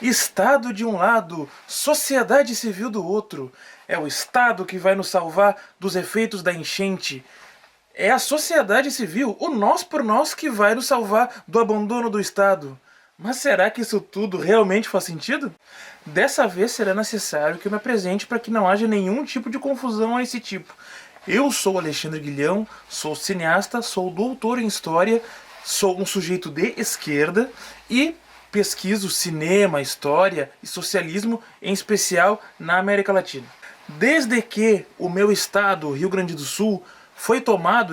Estado de um lado, sociedade civil do outro. É o Estado que vai nos salvar dos efeitos da enchente. É a sociedade civil, o nós por nós, que vai nos salvar do abandono do Estado. Mas será que isso tudo realmente faz sentido? Dessa vez será necessário que eu me apresente para que não haja nenhum tipo de confusão a esse tipo. Eu sou Alexandre Guilhão, sou cineasta, sou doutor em História, sou um sujeito de esquerda e pesquiso cinema, história e socialismo, em especial na América Latina. Desde que o meu estado, Rio Grande do Sul,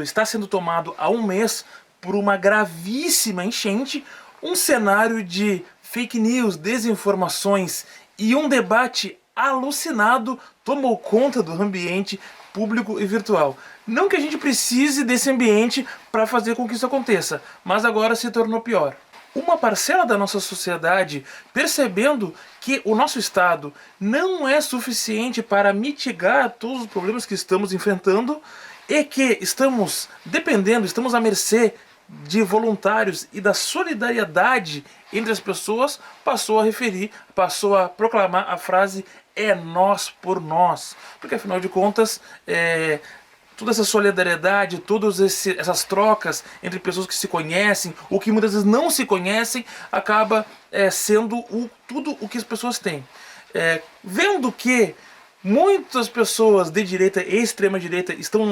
está sendo tomado há um mês por uma gravíssima enchente, um cenário de fake news, desinformações e um debate alucinado tomou conta do ambiente público e virtual. Não que a gente precise desse ambiente para fazer com que isso aconteça, mas agora se tornou pior. Uma parcela da nossa sociedade, percebendo que o nosso Estado não é suficiente para mitigar todos os problemas que estamos enfrentando e que estamos dependendo, estamos à mercê de voluntários e da solidariedade entre as pessoas, passou a proclamar a frase "é nós por nós", porque afinal de contas toda essa solidariedade, todas essas trocas entre pessoas que se conhecem ou que muitas vezes não se conhecem, acaba sendo tudo o que as pessoas têm. Vendo que muitas pessoas de direita e extrema direita estão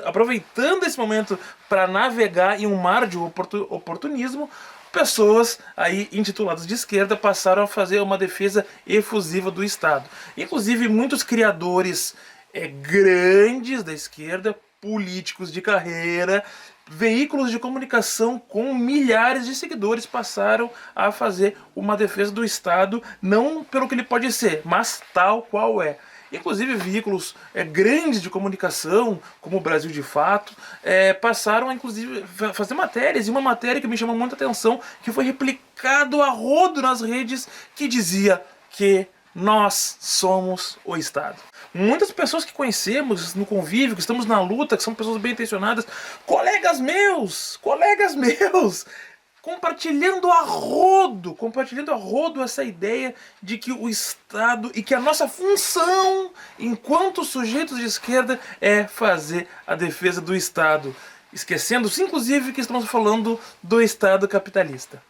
aproveitando esse momento para navegar em um mar de oportunismo, pessoas aí intituladas de esquerda passaram a fazer uma defesa efusiva do Estado. Inclusive muitos criadores grandes da esquerda, políticos de carreira, veículos de comunicação com milhares de seguidores passaram a fazer uma defesa do Estado, não pelo que ele pode ser, mas tal qual é. Inclusive veículos grandes de comunicação, como o Brasil de Fato, passaram a inclusive fazer matérias, e uma matéria que me chamou muita atenção, que foi replicado a rodo nas redes, que dizia que nós somos o Estado. Muitas pessoas que conhecemos no convívio, que estamos na luta, que são pessoas bem intencionadas, colegas meus, compartilhando a rodo essa ideia de que o Estado e que a nossa função enquanto sujeitos de esquerda é fazer a defesa do Estado, esquecendo-se inclusive que estamos falando do Estado capitalista.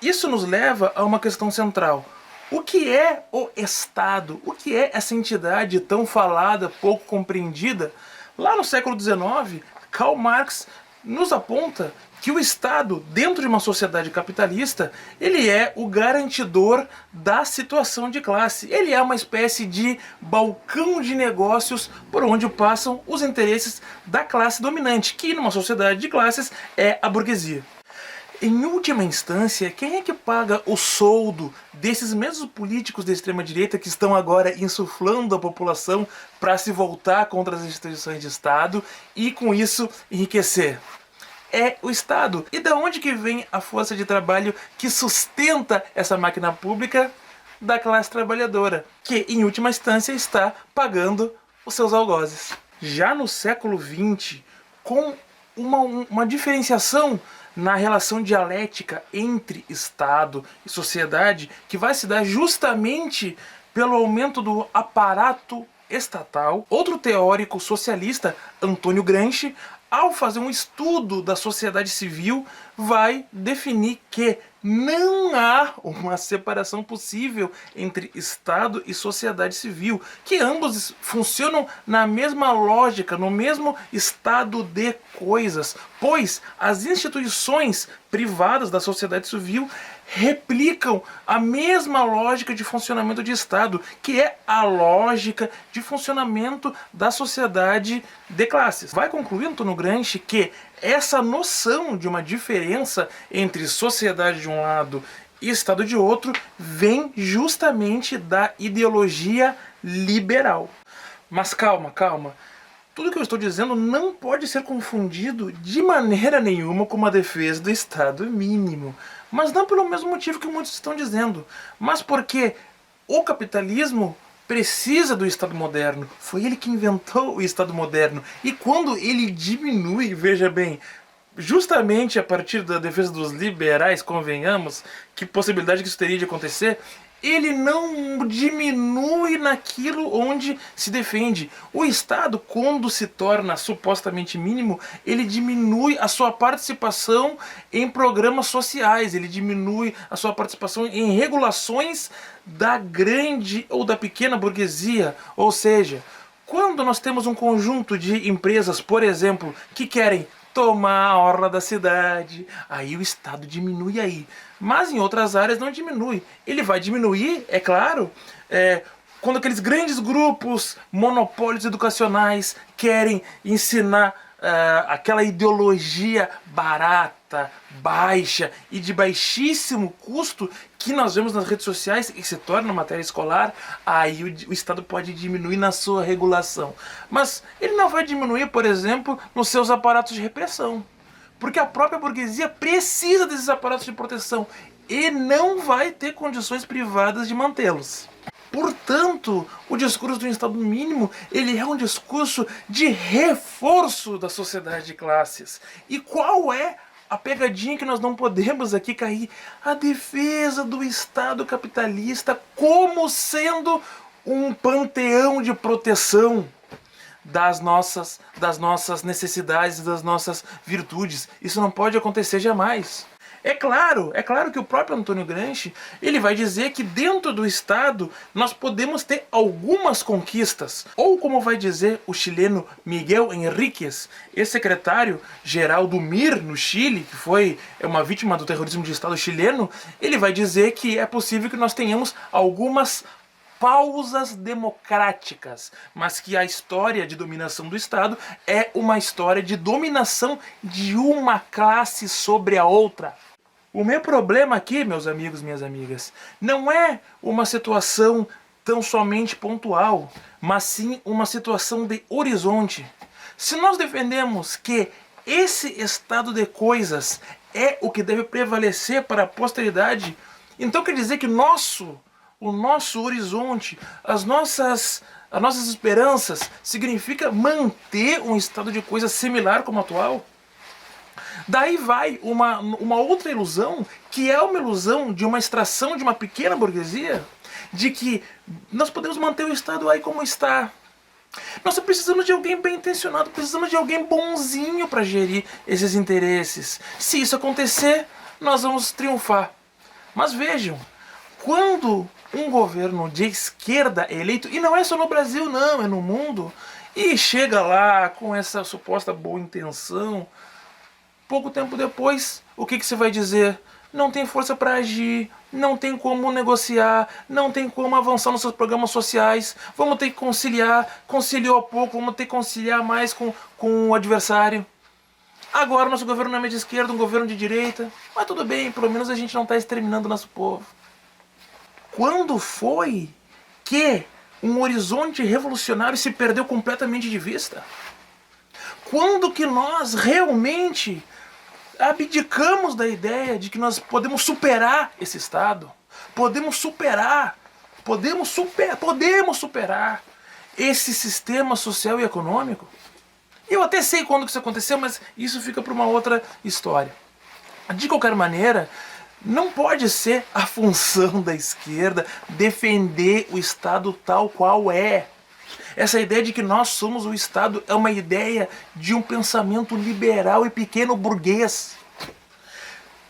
Isso nos leva a uma questão central. O que é o Estado? O que é essa entidade tão falada, pouco compreendida? Lá no século XIX, Karl Marx nos aponta que o Estado, dentro de uma sociedade capitalista, ele é o garantidor da situação de classe. Ele é uma espécie de balcão de negócios por onde passam os interesses da classe dominante, que numa sociedade de classes é a burguesia. Em última instância, quem é que paga o soldo desses mesmos políticos da extrema-direita que estão agora insuflando a população para se voltar contra as instituições de Estado e, com isso, enriquecer? É o Estado. E da onde que vem a força de trabalho que sustenta essa máquina pública? Da classe trabalhadora, que, em última instância, está pagando os seus algozes. Já no século XX, com uma diferenciação na relação dialética entre Estado e sociedade, que vai se dar justamente pelo aumento do aparato estatal. Outro teórico socialista, Antônio Gramsci, ao fazer um estudo da sociedade civil, vai definir que não há uma separação possível entre Estado e sociedade civil, que ambos funcionam na mesma lógica, no mesmo estado de coisas, pois as instituições privadas da sociedade civil replicam a mesma lógica de funcionamento de Estado, que é a lógica de funcionamento da sociedade de classes. Vai concluir Antônio Gramsci que essa noção de uma diferença entre sociedade de um lado e Estado de outro vem justamente da ideologia liberal. Mas calma. Tudo que eu estou dizendo não pode ser confundido de maneira nenhuma com uma defesa do Estado mínimo. Mas não pelo mesmo motivo que muitos estão dizendo, mas porque o capitalismo precisa do Estado moderno. Foi ele que inventou o Estado moderno. E quando ele diminui, veja bem, justamente a partir da defesa dos liberais, convenhamos, que possibilidade que isso teria de acontecer, ele não diminui naquilo onde se defende. O Estado, quando se torna supostamente mínimo, ele diminui a sua participação em programas sociais, ele diminui a sua participação em regulações da grande ou da pequena burguesia. Ou seja, quando nós temos um conjunto de empresas, por exemplo, que querem tomar a orla da cidade, aí o Estado diminui aí. Mas em outras áreas não diminui. Ele vai diminuir, é claro, quando aqueles grandes grupos, monopólios educacionais, querem ensinar aquela ideologia barata, baixa e de baixíssimo custo que nós vemos nas redes sociais e se torna matéria escolar, aí o Estado pode diminuir na sua regulação. Mas ele não vai diminuir, por exemplo, nos seus aparatos de repressão. Porque a própria burguesia precisa desses aparatos de proteção e não vai ter condições privadas de mantê-los. Portanto, o discurso do Estado mínimo, ele é um discurso de reforço da sociedade de classes. E qual é a pegadinha que nós não podemos aqui cair? A defesa do Estado capitalista como sendo um panteão de proteção das nossas necessidades e das nossas virtudes. Isso não pode acontecer jamais. É claro que o próprio Antônio Gramsci, ele vai dizer que dentro do Estado nós podemos ter algumas conquistas. Ou como vai dizer o chileno Miguel Enríquez, ex-secretário-geral do MIR no Chile, que foi uma vítima do terrorismo de Estado chileno, ele vai dizer que é possível que nós tenhamos algumas pausas democráticas, mas que a história de dominação do Estado é uma história de dominação de uma classe sobre a outra. O meu problema aqui, meus amigos, minhas amigas, não é uma situação tão somente pontual, mas sim uma situação de horizonte. Se nós defendemos que esse estado de coisas é o que deve prevalecer para a posteridade, então quer dizer que o nosso horizonte, as nossas esperanças, significa manter um estado de coisas similar como o atual? Daí vai uma outra ilusão, que é uma ilusão de uma extração de uma pequena burguesia, de que nós podemos manter o Estado aí como está. Nós precisamos de alguém bem intencionado, precisamos de alguém bonzinho para gerir esses interesses. Se isso acontecer, nós vamos triunfar. Mas vejam, quando um governo de esquerda é eleito, e não é só no Brasil não, é no mundo, e chega lá com essa suposta boa intenção, pouco tempo depois, o que você vai dizer? Não tem força para agir, não tem como negociar, não tem como avançar nos seus programas sociais, vamos ter que conciliar, conciliou pouco, vamos ter que conciliar mais com o adversário. Agora nosso governo não é de esquerda, um governo de direita, mas tudo bem, pelo menos a gente não está exterminando o nosso povo. Quando foi que um horizonte revolucionário se perdeu completamente de vista? Quando que nós realmente abdicamos da ideia de que nós podemos superar esse Estado? Podemos superar esse sistema social e econômico? Eu até sei quando que isso aconteceu, mas isso fica para uma outra história. De qualquer maneira, não pode ser a função da esquerda defender o Estado tal qual é. Essa ideia de que nós somos o Estado é uma ideia de um pensamento liberal e pequeno burguês.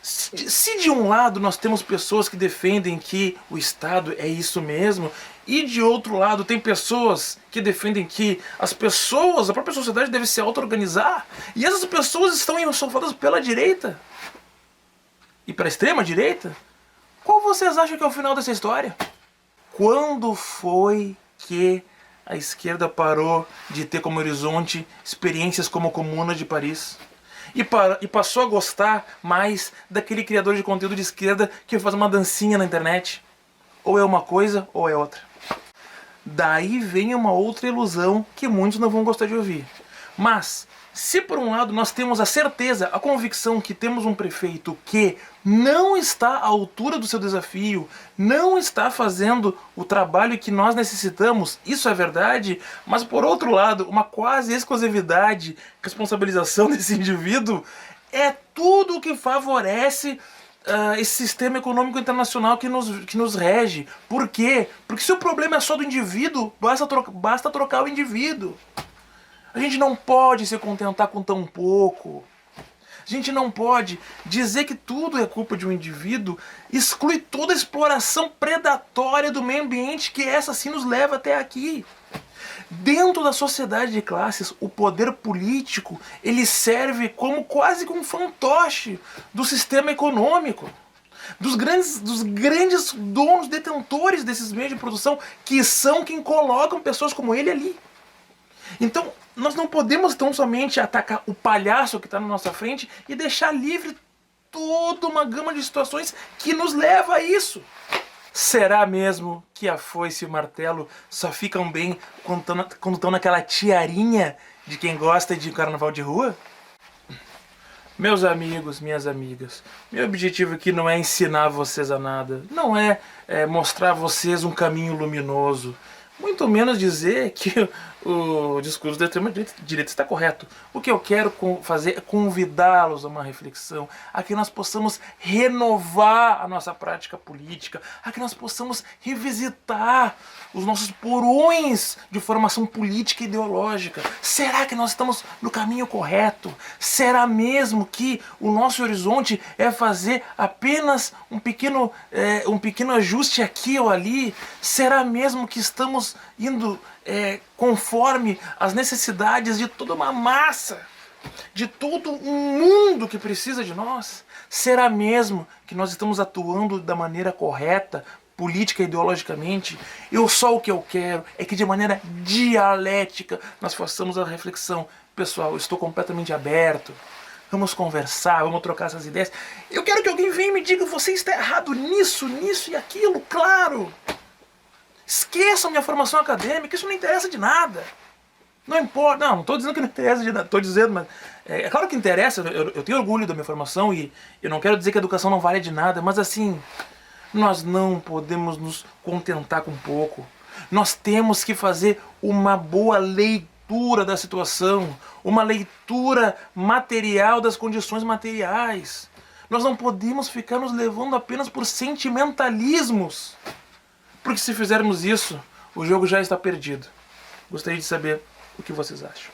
Se de um lado nós temos pessoas que defendem que o Estado é isso mesmo, e de outro lado tem pessoas que defendem que as pessoas, a própria sociedade deve se auto-organizar, e essas pessoas estão enxofadas pela direita e pela extrema direita, qual vocês acham que é o final dessa história? Quando foi que a esquerda parou de ter como horizonte experiências como a Comuna de Paris? E passou a gostar mais daquele criador de conteúdo de esquerda que faz uma dancinha na internet? Ou é uma coisa ou é outra. Daí vem uma outra ilusão que muitos não vão gostar de ouvir. Mas, se por um lado nós temos a certeza, a convicção que temos um prefeito que não está à altura do seu desafio, não está fazendo o trabalho que nós necessitamos, isso é verdade, mas por outro lado, uma quase exclusividade, responsabilização desse indivíduo é tudo o que favorece esse sistema econômico internacional que nos rege. Por quê? Porque se o problema é só do indivíduo, basta trocar o indivíduo. A gente não pode se contentar com tão pouco. A gente não pode dizer que tudo é culpa de um indivíduo, exclui toda a exploração predatória do meio ambiente, que essa sim nos leva até aqui. Dentro da sociedade de classes, o poder político, ele serve como quase que um fantoche do sistema econômico. Dos grandes donos, detentores desses meios de produção, que são quem colocam pessoas como ele ali. Então, nós não podemos tão somente atacar o palhaço que está na nossa frente e deixar livre toda uma gama de situações que nos leva a isso. Será mesmo que a foice e o martelo só ficam bem quando estão naquela tiarinha de quem gosta de carnaval de rua? Meus amigos, minhas amigas, meu objetivo aqui não é ensinar vocês a nada, não é mostrar a vocês um caminho luminoso, muito menos dizer que o discurso da extrema-direita está correto. O que eu quero fazer é convidá-los a uma reflexão, a que nós possamos renovar a nossa prática política, a que nós possamos revisitar os nossos porões de formação política e ideológica. Será que nós estamos no caminho correto? Será mesmo que o nosso horizonte é fazer apenas um pequeno ajuste aqui ou ali? Será mesmo que estamos indo conforme as necessidades de toda uma massa, de todo um mundo que precisa de nós? Será mesmo que nós estamos atuando da maneira correta, política e ideologicamente? Só o que eu quero é que de maneira dialética nós façamos a reflexão. Pessoal, eu estou completamente aberto. Vamos conversar, vamos trocar essas ideias. Eu quero que alguém venha e me diga: você está errado nisso, nisso e aquilo, claro. Esqueçam minha formação acadêmica, isso não interessa de nada. Não importa, não estou dizendo que não interessa de nada, estou dizendo, mas é claro que interessa, eu tenho orgulho da minha formação e eu não quero dizer que a educação não vale de nada, mas assim, nós não podemos nos contentar com pouco. Nós temos que fazer uma boa leitura da situação, uma leitura material das condições materiais. Nós não podemos ficar nos levando apenas por sentimentalismos. Porque se fizermos isso, o jogo já está perdido. Gostaria de saber o que vocês acham.